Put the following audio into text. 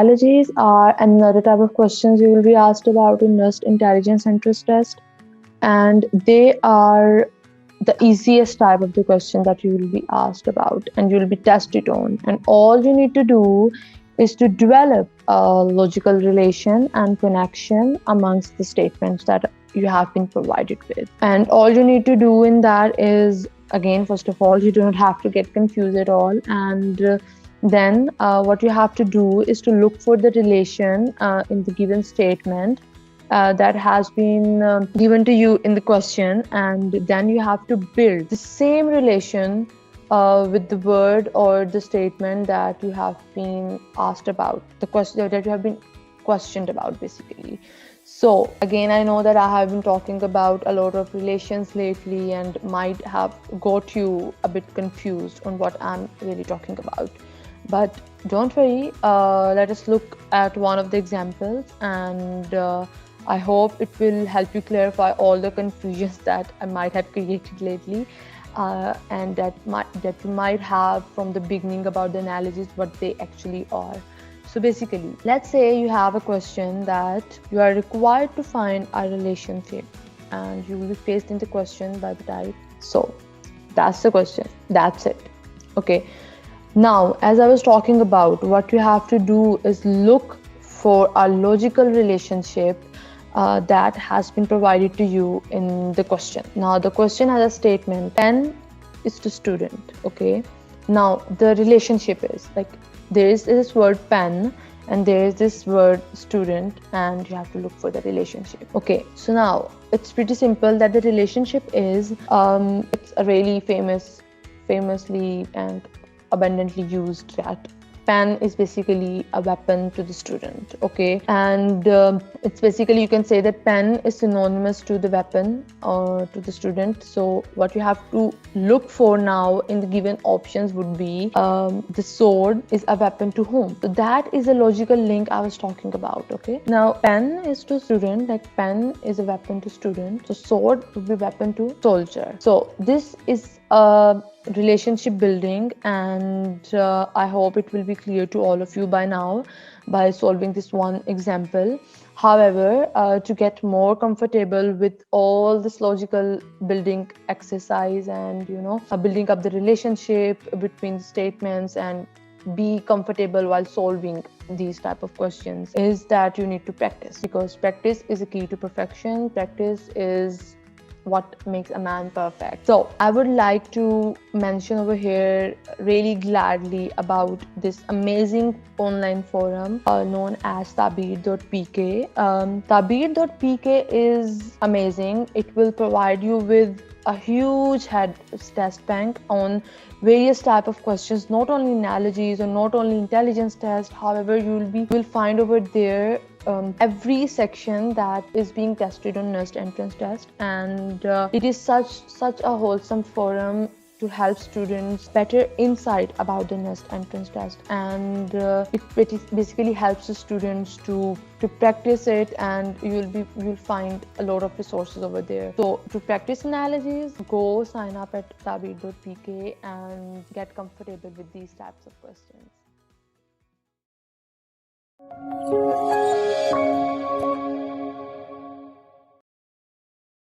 analogies are another type of questions you will be asked about in NIST Intelligence Interest Test, and they are the easiest type of the question that you will be asked about and you will be tested on. And all you need to do is to develop a logical relation and connection amongst the statements that you have been provided with. And all you need to do in that is, again, first of all, you do not have to get confused at all. And then what you have to do is to look for the relation in the given statement that has been given to you in the question, and then you have to build the same relation with the word or the statement that you have been asked about, the question that you have been questioned about, basically. So again, I know that I have been talking about a lot of relations lately and might have got you a bit confused on what I'm really talking about. But don't worry, let us look at one of the examples, and I hope it will help you clarify all the confusions that I might have created lately, and that you might have from the beginning about the analogies, what they actually are. So basically, let's say you have a question that you are required to find a relationship, and you will be faced in the question by the type. So that's the question. That's it. Okay. Now, as I was talking about, what you have to do is look for a logical relationship that has been provided to you in the question. Now, the question has a statement, pen is to student. Okay. Now, the relationship is like there is this word pen and there is this word student, and you have to look for the relationship. Okay. So now it's pretty simple that the relationship is it's a really famously and abundantly used that pen is basically a weapon to the student. Okay, and it's basically, you can say that pen is synonymous to the weapon or to the student. So what you have to look for now in the given options would be the sword is a weapon to whom. So that is a logical link I was talking about. Okay, now pen is to student, like pen is a weapon to student, so sword would be weapon to soldier. So this is a relationship building, and I hope it will be clear to all of you by now by solving this one example. However, to get more comfortable with all this logical building exercise and building up the relationship between the statements and be comfortable while solving these type of questions, is that you need to practice, because practice is a key to perfection. Practice is what makes a man perfect. So I would like to mention over here really gladly about this amazing online forum known as Tabir.pk. Tabir.pk is amazing. It will provide you with a huge head test bank on various type of questions, not only analogies or not only intelligence test. However, you will find over there every section that is being tested on NIST entrance test, and it is such a wholesome forum to help students better insight about the NIST entrance test, and it basically helps the students to practice it, and you'll find a lot of resources over there. So to practice analogies, go sign up at tabir.pk and get comfortable with these types of questions.